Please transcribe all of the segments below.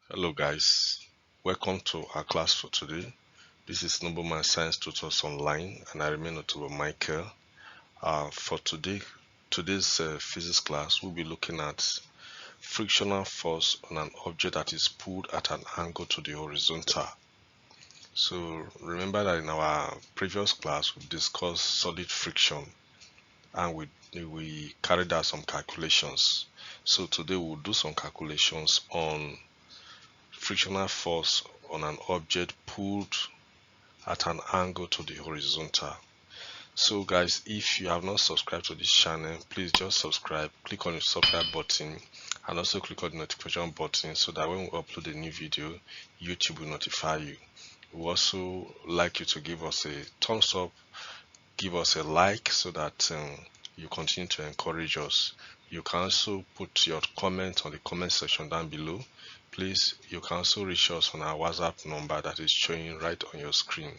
Hello guys, welcome to our class for today. This is Nobleman Science Tutors Online and I remain Otobo Michael. For today's physics class, we'll be looking at frictional force on an object that is pulled at an angle to the horizontal. So remember that in our previous class we discussed solid friction and we carried out some calculations. So today we'll do some calculations on frictional force on an object pulled at an angle to the horizontal. So guys, if you have not subscribed to this channel, please just subscribe, click on the subscribe button and also click on the notification button so that when we upload a new video, YouTube will notify you. We also like you to give us a thumbs up, give us a like so that you continue to encourage us. You can also put your comment on the comment section down below. Please, you can also reach us on our WhatsApp number that is showing right on your screen.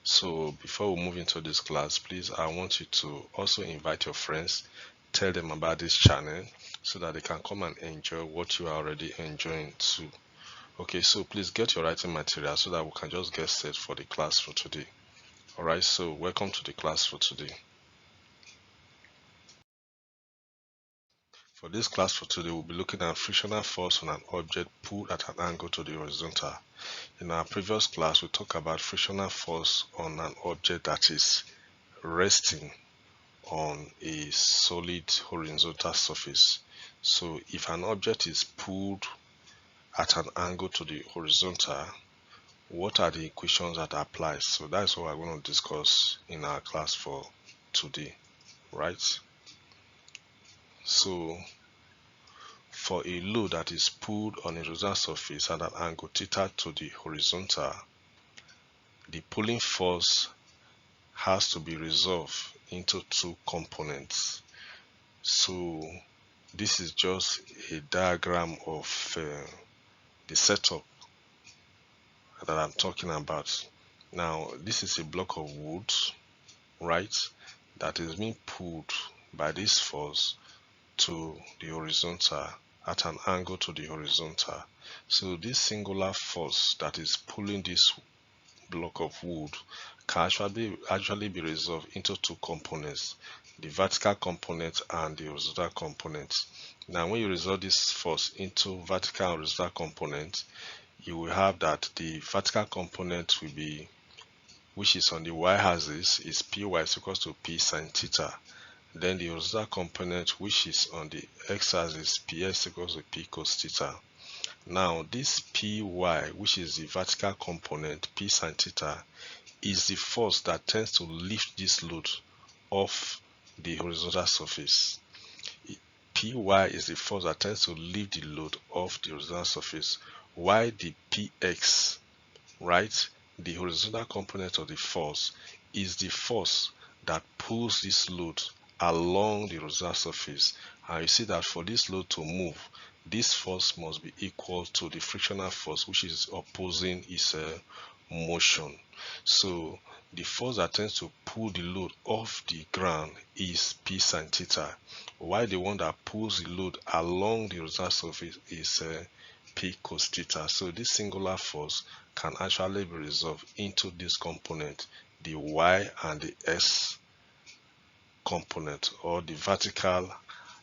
So before we move into this class, please, I want you to also invite your friends, tell them about this channel so that they can come and enjoy what you are already enjoying too. Okay, so please get your writing material so that we can just get set for the class for today. Alright, so welcome to the class for today. For this class for today, we'll be looking at frictional force on an object pulled at an angle to the horizontal. In our previous class, we talked about frictional force on an object that is resting on a solid horizontal surface. So if an object is pulled at an angle to the horizontal, what are the equations that apply? So that's what we're going to discuss in our class for today, right? So for a load that is pulled on a horizontal surface at an angle theta to the horizontal, the pulling force has to be resolved into two components. So this is just a diagram of the setup that I'm talking about. Now this is a block of wood, right, that is being pulled by this force to the horizontal at an angle to the horizontal. So this singular force that is pulling this block of wood can actually be resolved into two components, the vertical component and the horizontal component. Now when you resolve this force into vertical and horizontal component, you will have that the vertical component will be, which is on the y-axis, is py is equals to p sine theta. Then the horizontal component, which is on the x-axis, ps equals to p cos theta. Now this py, which is the vertical component, p sine theta, is the force that tends to lift this load off the horizontal surface. Py is the force that tends to lift the load off the horizontal surface, while the px, right, the horizontal component of the force, is the force that pulls this load along the horizontal surface. And you see that for this load to move, this force must be equal to the frictional force, which is opposing its motion. So the force that tends to pull the load off the ground is p sine theta, while the one that pulls the load along the horizontal surface is p cos theta. So this singular force can actually be resolved into this component, the y and the s component, or the vertical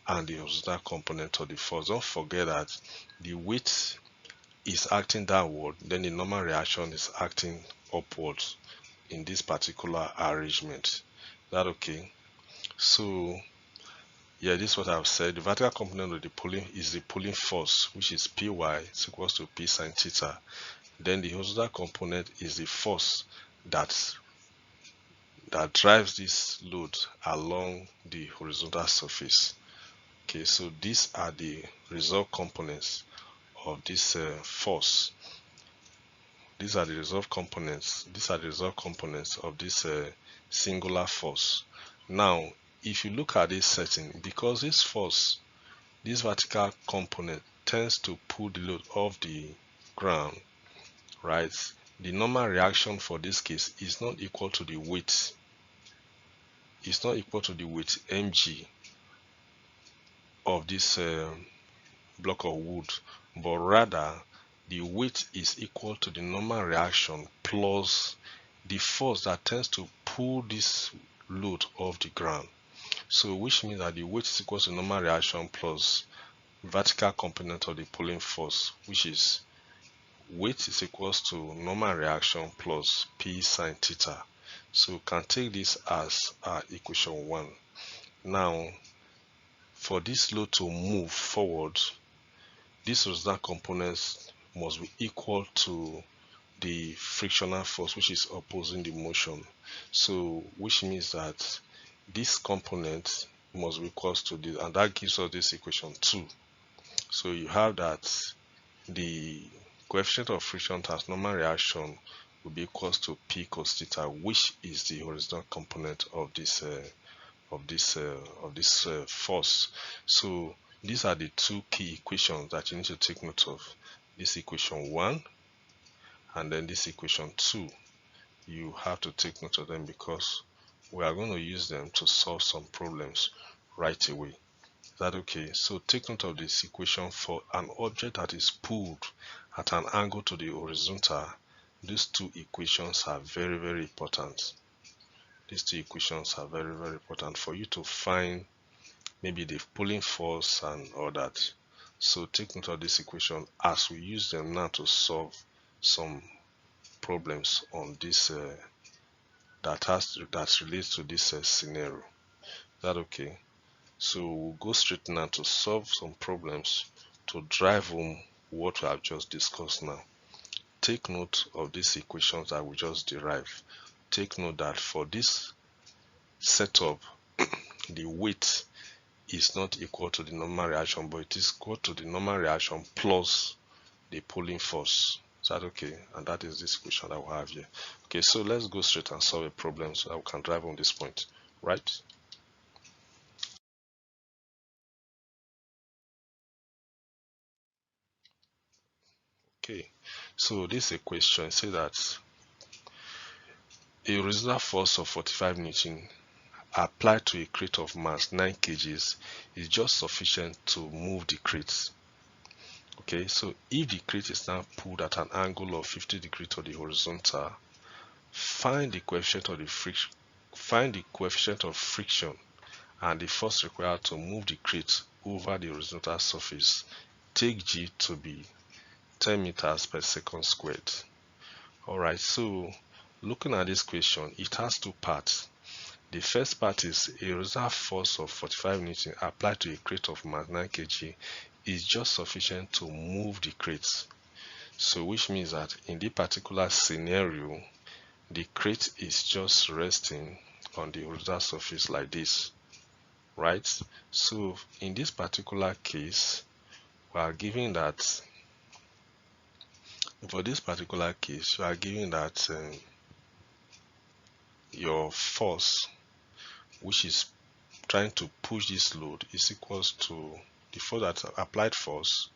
and the horizontal component of the force. Don't forget that the weight is acting downward, then the normal reaction is acting upwards in this particular arrangement. Is that okay? So yeah, this is what I've said. The vertical component of the pulling is the pulling force, which is py is equals to p sine theta. Then the horizontal component is the force that drives this load along the horizontal surface. Okay, so these are the resolved components of this force. These are the resolved components. These are the resolved components of this singular force. Now, if you look at this setting, because this force, this vertical component, tends to pull the load off the ground, right? The normal reaction for this case is not equal to the weight. It's not equal to the weight mg of this block of wood, but rather the weight is equal to the normal reaction plus the force that tends to pull this load off the ground. So which means that the weight is equal to normal reaction plus vertical component of the pulling force, which is weight is equals to normal reaction plus P sine theta. So we can take this as our equation 1. Now, for this load to move forward, this horizontal component must be equal to the frictional force which is opposing the motion. So which means that this component must be equal to this, and that gives us this equation 2. So you have that the coefficient of friction times normal reaction will be equal to P cos theta, which is the horizontal component of this force. So these are the two key equations that you need to take note of. This equation 1 and then this equation 2. You have to take note of them because we are going to use them to solve some problems right away. Is that okay? So take note of this equation. For an object that is pulled at an angle to the horizontal, these two equations are very, very important. These two equations are very, very important for you to find maybe the pulling force and all that. So take note of this equation as we use them now to solve some problems on this that relates to this scenario. Is that okay? So we'll go straight now to solve some problems to drive home what we have just discussed now. Take note of these equations that we just derived. Take note that for this setup, the weight is not equal to the normal reaction, but it is equal to the normal reaction plus the pulling force. Is that okay? And that is this equation that we have here. Okay, so let's go straight and solve a problem so that we can drive on this point, right? Okay, so this equation says that a horizontal force of 45 Newton applied to a crate of mass 9 kgs is just sufficient to move the crate. Okay, so if the crate is now pulled at an angle of 50 degrees to the horizontal, find the coefficient of the friction and the force required to move the crate over the horizontal surface. Take G to be 10 meters per second squared. Alright, so looking at this question, it has two parts. The first part is a horizontal force of 45 Newton applied to a crate of mass 9 kg is just sufficient to move the crate. So which means that in this particular scenario, the crate is just resting on the horizontal surface like this, right? So in this particular case, we are given that for this particular case, you are given that your force, which is trying to push this load, is equals to the force that applied force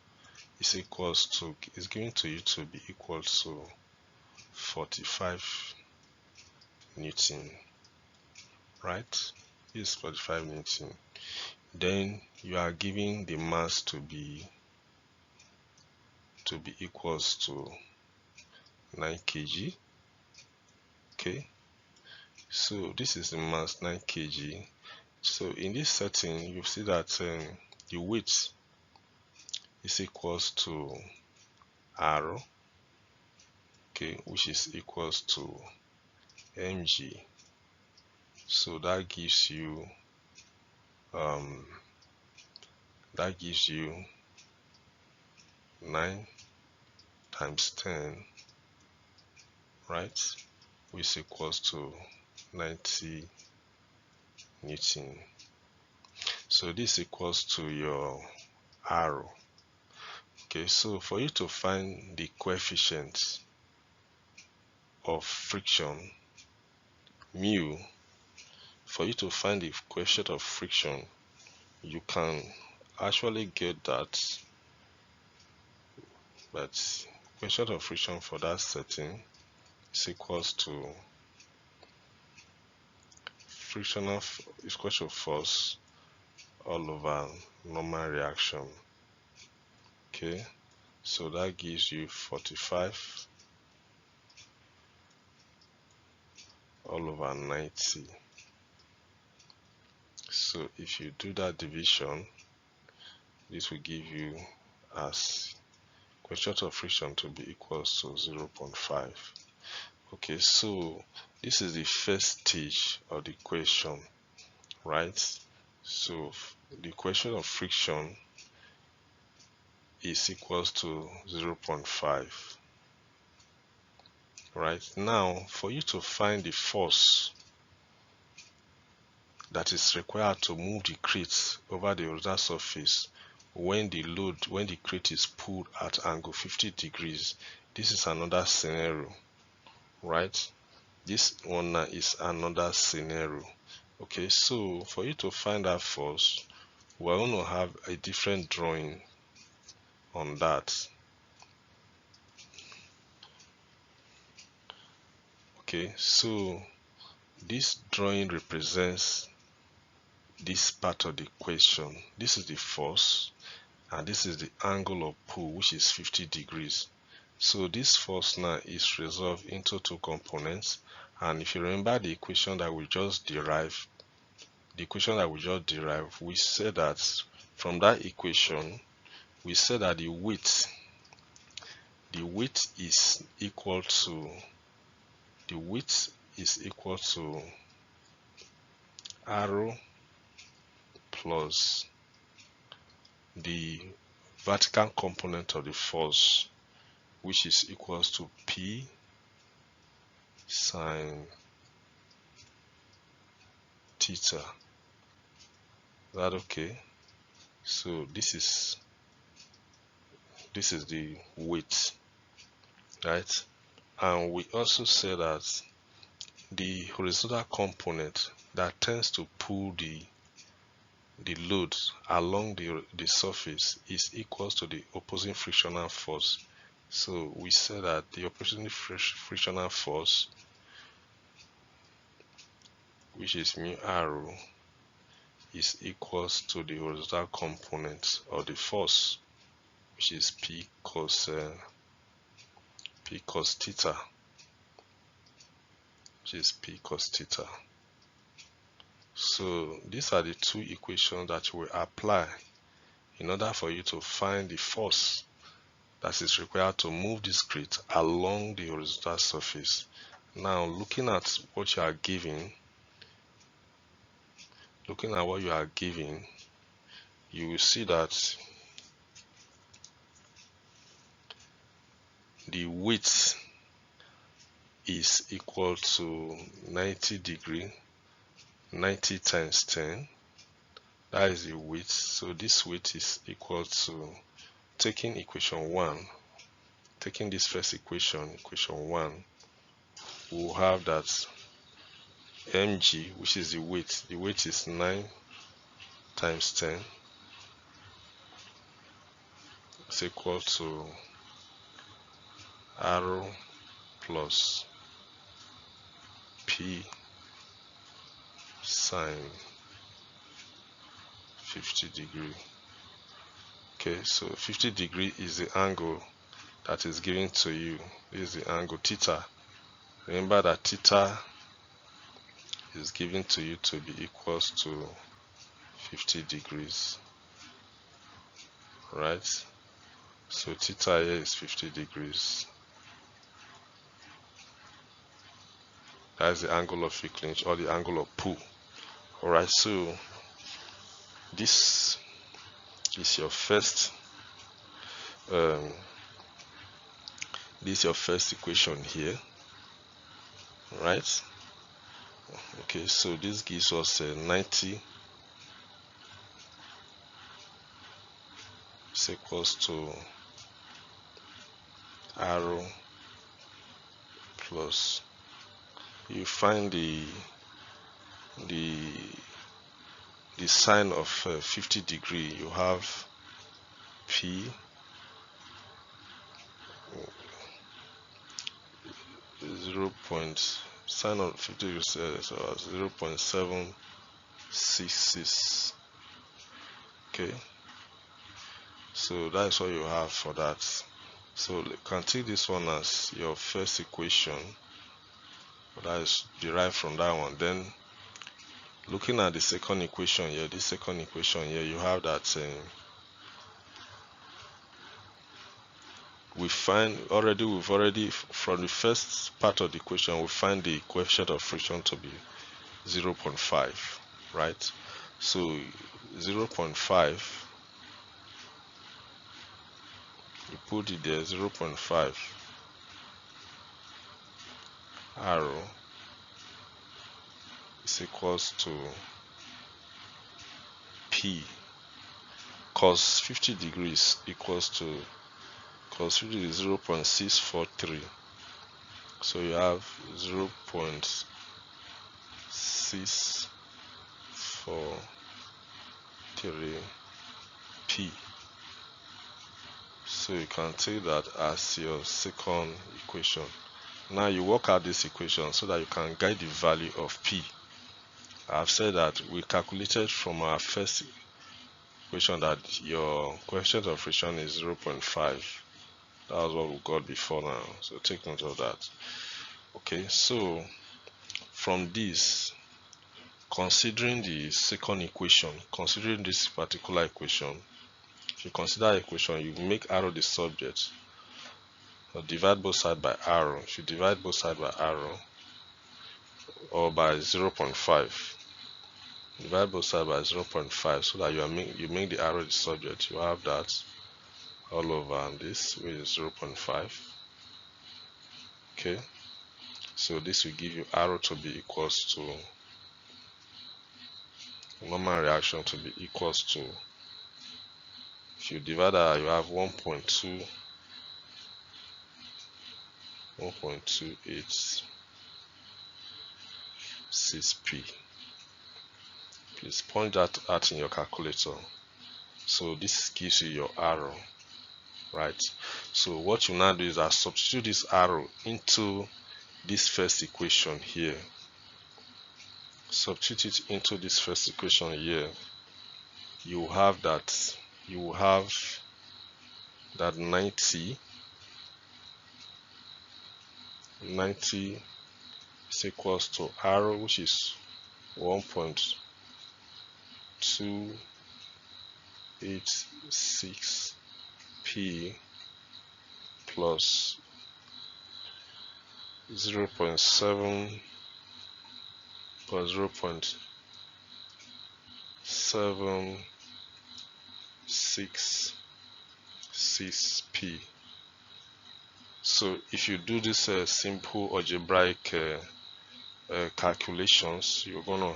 is equals to is given to you to be equal to 45 Newton, right? This is 45 Newton. Then you are giving the mass to be equals to 9 kg. Okay, so this is the mass 9 kg. So in this setting, you see that the weight is equals to R, okay, which is equals to mg. So that gives you 9 times 10, right, which equals to 90 Newton. So this equals to your R. Okay, so for you to find the coefficient of friction, mu, for you to find the coefficient of friction, you can actually get that, but coefficient of friction for that setting is equals to frictional is equal to force all over normal reaction. Okay, So that gives you 45 all over 90. So if you do that division, this will give you as coefficient of friction to be equals to 0.5. Okay, so this is the first stage of the equation, right? So the equation of friction is equals to 0.5. Right now, for you to find the force that is required to move the crate over the horizontal surface when the crate is pulled at angle 50 degrees, this is another scenario, right? This one now is another scenario. Okay, so for you to find that force, we're going to have a different drawing on that. Okay, so this drawing represents this part of the equation. This is the force, and this is the angle of pull, which is 50 degrees. So this force now is resolved into two components. And if you remember the equation that we just derived, we said that from that equation, we said that the weight is equal to arrow plus the vertical component of the force, which is equals to P sine theta. Is that okay? So this is the weight, right? And we also say that the horizontal component that tends to pull the load along the surface is equals to the opposing frictional force. So we say that the opposing frictional force, which is mu arrow, is equals to the horizontal component of the force, which is P cos theta, So these are the two equations that you will apply in order for you to find the force that is required to move this crate along the horizontal surface. Now, looking at what you are given, you will see that the weight is equal to 90 degree, 90 times 10. That is the weight. So this weight is equal to, taking this first equation 1, we'll have that mg, which is the weight is 9 times 10, is equal to arrow plus P sine 50 degree. Okay, so 50 degree is the angle that is given to you. This is the angle theta. Remember that theta is given to you to be equals to 50 degrees, right? So theta here is 50 degrees. That's the angle of clinch, or the angle of pull. Alright, so this is your first equation here, right? Okay, so this gives us 90 is equals to arrow plus, you find the sine of 50 degree, you have P sine of 50 degree, so 0.766. Okay, so that's what you have for that. So you can take this one as your first equation that is derived from that one. Then looking at the second equation here, this second equation here, you have that we've already from the first part of the equation, we find the coefficient of friction to be 0.5, right? So 0.5, you put it there, 0.5 arrow is equals to P cos 50 degrees equals to cos 50 is 0.643. So you have 0.643 P. So you can take that as your second equation. Now you work out this equation so that you can get the value of P. I've said that we calculated from our first equation that your coefficient of friction is 0.5. That was what we got before now. So take note of that. Okay, so from this, considering the second equation, considering this particular equation, if you consider equation, you make arrow the subject. So divide both sides by arrow. If you divide both sides by arrow or by 0.5, divide both sides by 0.5 so that you make the arrow the subject. You have that all over, and this with 0.5. Okay, so this will give you arrow to be equals to normal reaction to be equals to, if you divide that, you have 1.2 1.286p. Please point that out in your calculator. So this gives you your arrow, right? So what you now do is substitute this arrow into this first equation here. Substitute it into this first equation here. You have that 90 is equals to arrow, which is 1.286p plus 0.7 plus 0.766p. So if you do this simple algebraic calculations, you will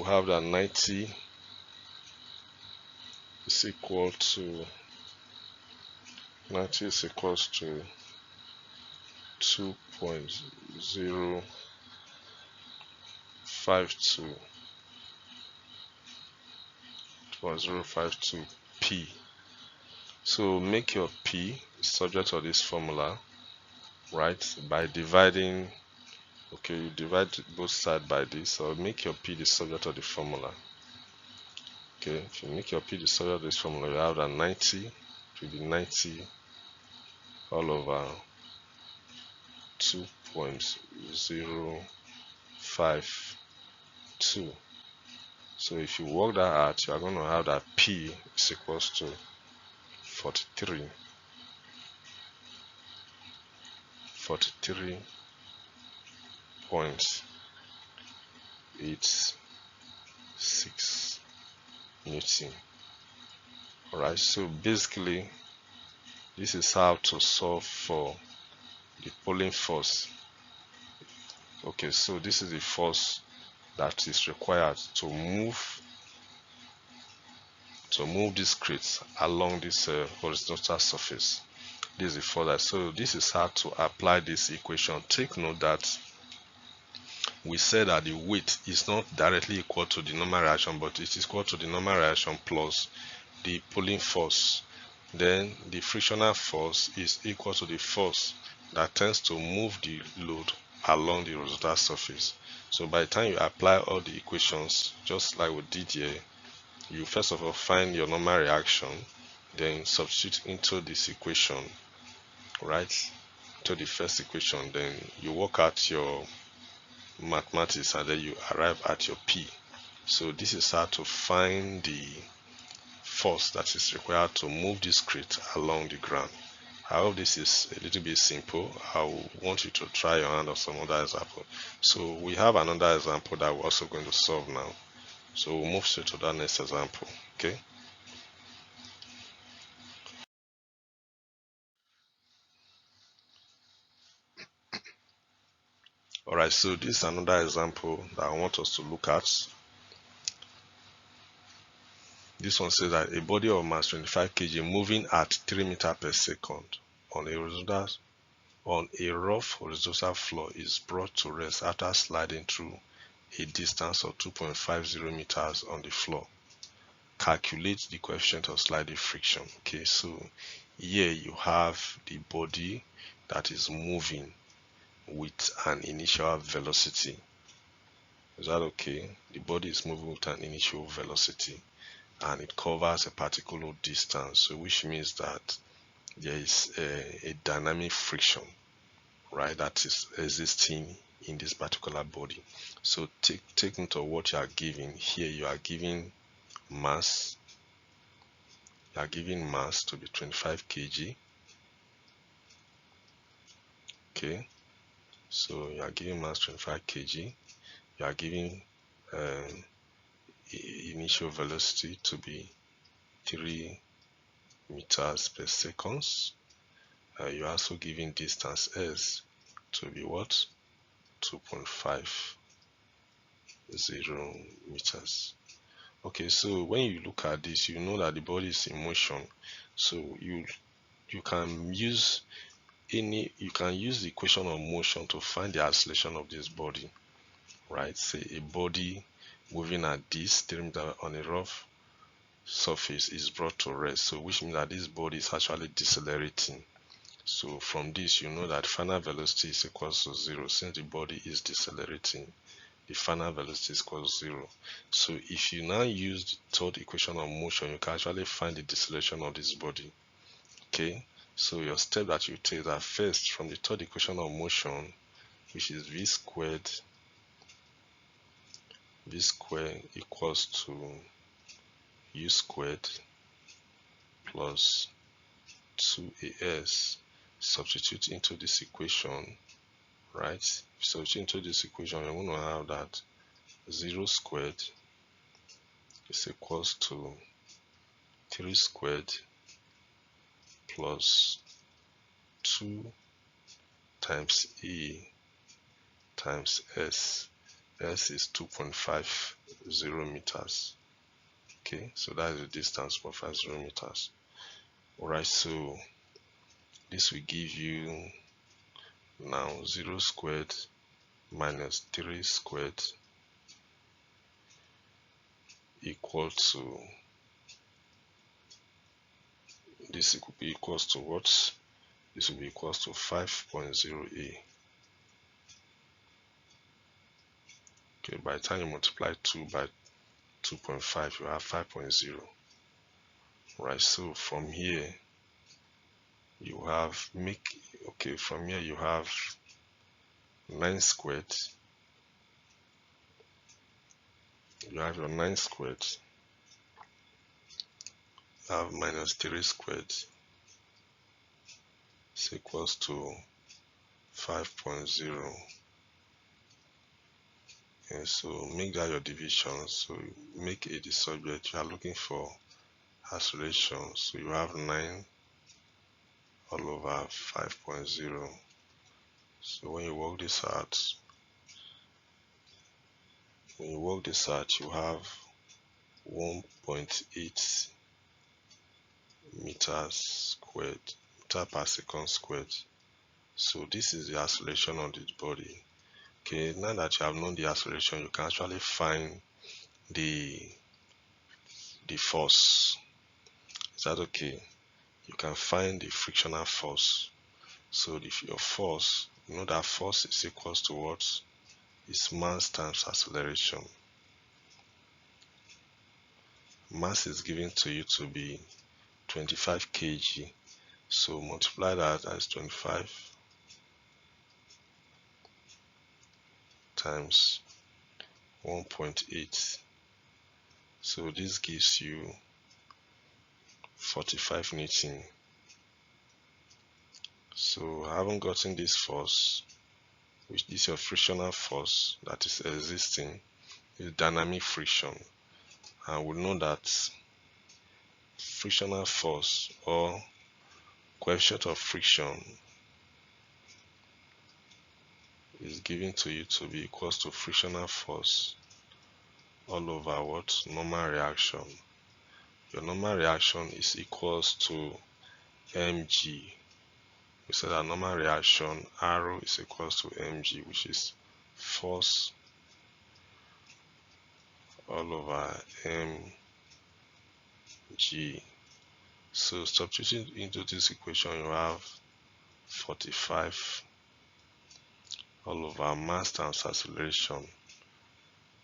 have that 90 is equal to 2.052 So make your P subject to this formula, right? By dividing, okay, you divide both sides by this, so make your P the subject of the formula. Okay, if you make your P the subject of this formula, you have that 90 to be 90 all over 2.052. So if you work that out, you are going to have that P is equals to 43.86 Newton. Alright, so basically this is how to solve for the pulling force. Okay, so this is the force that is required to move this crate along this horizontal surface. This is the force. So this is how to apply this equation. Take note that we said that the weight is not directly equal to the normal reaction, but it is equal to the normal reaction plus the pulling force. Then the frictional force is equal to the force that tends to move the load along the horizontal surface. So by the time you apply all the equations, just like we did here, you first of all find your normal reaction, then substitute into this equation, right? To the first equation, then you work out your mathematics and then you arrive at your P. So this is how to find the force that is required to move this crate along the ground. I hope this is a little bit simple. I want you to try your hand on some other example. So we have another example that we're also going to solve now. So we'll move straight to that next example. Okay. Alright, so this is another example that I want us to look at. This one says that a body of mass 25 kg moving at 3 meters per second on a rough horizontal floor is brought to rest after sliding through a distance of 2.50 meters on the floor. Calculate the coefficient of sliding friction. Okay, so here you have the body that is moving with an initial velocity. Is that okay? The body is moving with an initial velocity and it covers a particular distance, so which means that there is a dynamic friction, right, that is existing in this particular body. So take note of what you are giving here. You are giving mass. You are giving mass to be 25 kg. Okay, so you are giving mass 25 kg. You are giving initial velocity to be 3 meters per second. You're also giving distance s to be what? 2.50 meters. Okay, so when you look at this, you know that the body is in motion. So you can use the equation of motion to find the acceleration of this body, right? Say a body moving at this 3 meters on a rough surface is brought to rest, so which means that this body is actually decelerating. So from this, you know that final velocity is equals to 0. Since the body is decelerating, the final velocity is equals to 0. So if you now use the third equation of motion, you can actually find the deceleration of this body. Okay, so your step that you take that first from the third equation of motion, which is v squared equals to u squared plus 2as. Substitute into this equation, right? Substitute into this equation, you're going to have that 0 squared is equals to 3 squared plus 2 times e times s. S is 2.50 meters. Okay, so that is the distance, 2.50 meters. Alright, so this will give you now 0 squared minus 3 squared equal to, this will be equals to what? This will be equals to 5.0a. Okay, by the time you multiply 2 by 2.5, you have 5.0. Right, so from here you have from here you have 9 squared. You have your 9 squared. You have minus 3 squared is equals to 5.0. And so make that your division. So make a the subject you are looking for acceleration. So you have 9 all over 5.0. So when you work this out, you have 1.8 meters squared, meter per second squared. So this is the acceleration of this body. Okay, now that you have known the acceleration, you can actually find the force. Is that okay? You can find the frictional force. So if your force, you know that force is equals to what? It's mass times acceleration. Mass is given to you to be 25 kg. So multiply that as 25 times 1.8. So this gives you 45 Newton. So I haven't gotten this force, which is your frictional force that is existing, is dynamic friction. And we know that frictional force or coefficient of friction is given to you to be equals to frictional force all over what? Normal reaction. Your normal reaction is equals to mg. We said that normal reaction R is equals to mg, which is force all over mg. So substituting into this equation, you have 45 all over mass times acceleration.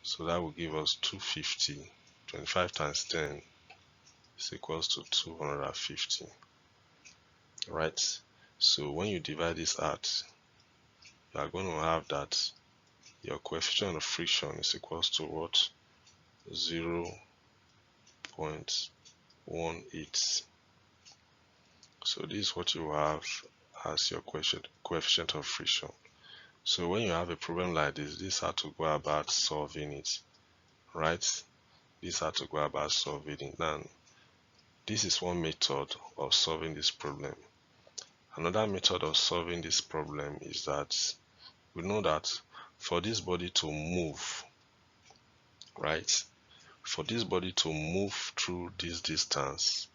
So that will give us 250. 25 times 10 is equals to 250. Right? So when you divide this out, you are going to have that your coefficient of friction is equals to what? 0.18. So this is what you have as your coefficient of friction. So when you have a problem like this is how to go about solving it, right? This is how to go about solving it. Now, this is one method of solving this problem. Another method of solving this problem is that we know that for this body to move, right? For this body to move through this distance,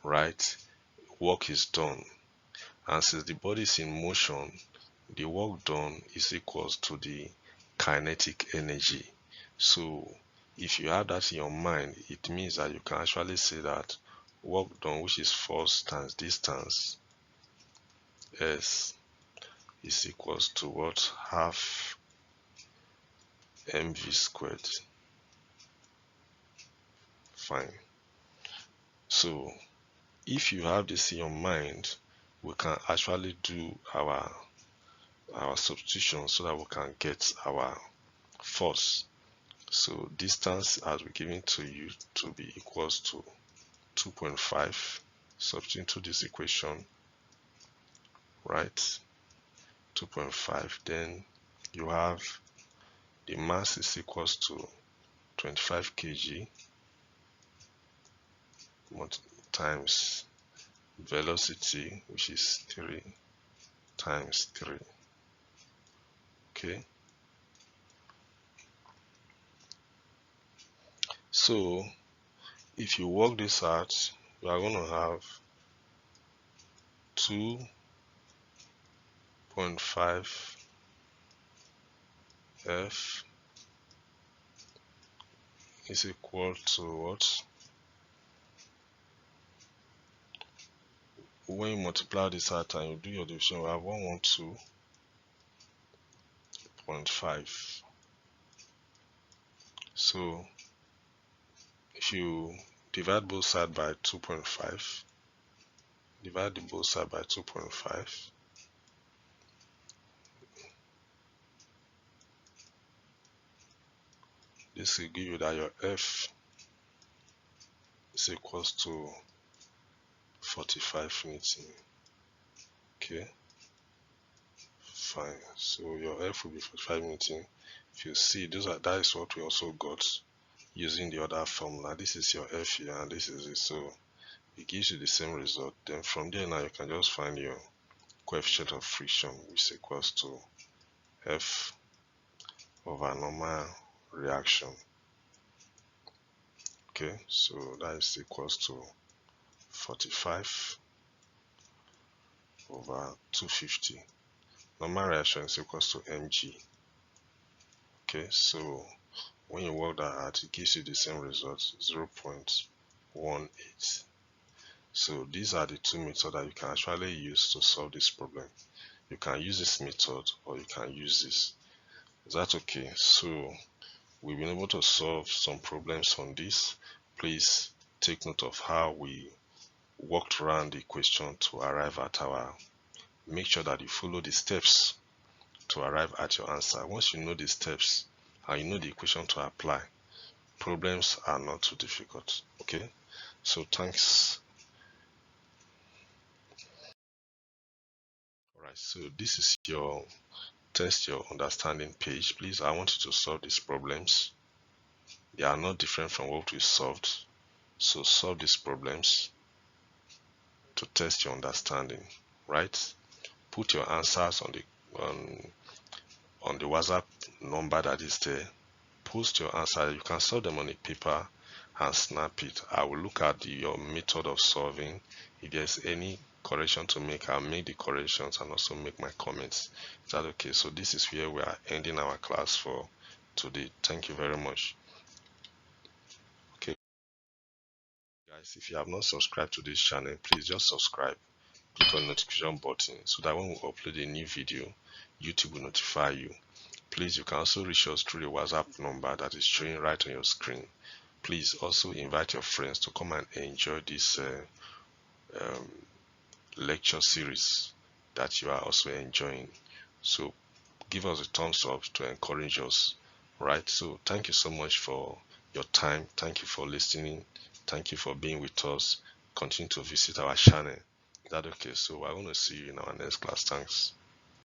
right, work is done. And since the body is in motion, the work done is equals to the kinetic energy. So if you have that in your mind, it means that you can actually say that work done, which is force times distance, S, is equals to what? Half mv squared. Fine. So if you have this in your mind, we can actually do our substitution so that we can get our force. So distance has been given to you to be equals to 2.5. Substitute into this equation, right? 2.5. Then you have the mass is equals to 25 kg times velocity, which is 3 times 3. Okay. So if you work this out, you are going to have 2.5 F is equal to what? When you multiply this out and you do your division, we have 112.5. So if you divide both sides by 2.5, divide the both sides by 2.5, this will give you that your F is equals to 45 Newton. Okay, fine. So your F will be 45 Newton. If you see, that is what we also got using the other formula. This is your F here and this is it. So it gives you the same result. Then from there now you can just find your coefficient of friction, which is equals to F over normal reaction. Okay, so that is equals to 45 over 250. Normal reaction is equals to mg. Okay, so when you work that out, it gives you the same result, 0.18. So these are the two methods that you can actually use to solve this problem. You can use this method or you can use this. Is that okay? So we've been able to solve some problems on this. Please take note of how we walked around the question to arrive at our, make sure that you follow the steps to arrive at your answer. Once you know the steps and you know the equation to apply, problems are not too difficult. Okay, so thanks. All right, so this is your test your understanding page. Please, I want you to solve these problems. They are not different from what we solved, so solve these problems to test your understanding, right? Put your answers on the WhatsApp number that is there. Post your answer. You can solve them on a paper and snap it. I will look at your method of solving. If there's any correction to make, I'll make the corrections and also make my comments. Is that okay? So this is where we are ending our class for today. Thank you very much. Okay, guys, if you have not subscribed to this channel, please just subscribe. Click on the notification button so that when we upload a new video, YouTube will notify you. Please, you can also reach us through the WhatsApp number that is showing right on your screen. Please also invite your friends to come and enjoy this lecture series that you are also enjoying. So give us a thumbs up to encourage us, right? So thank you so much for your time. Thank you for listening. Thank you for being with us. Continue to visit our channel. Is that okay? So I want to see you in our next class. Thanks.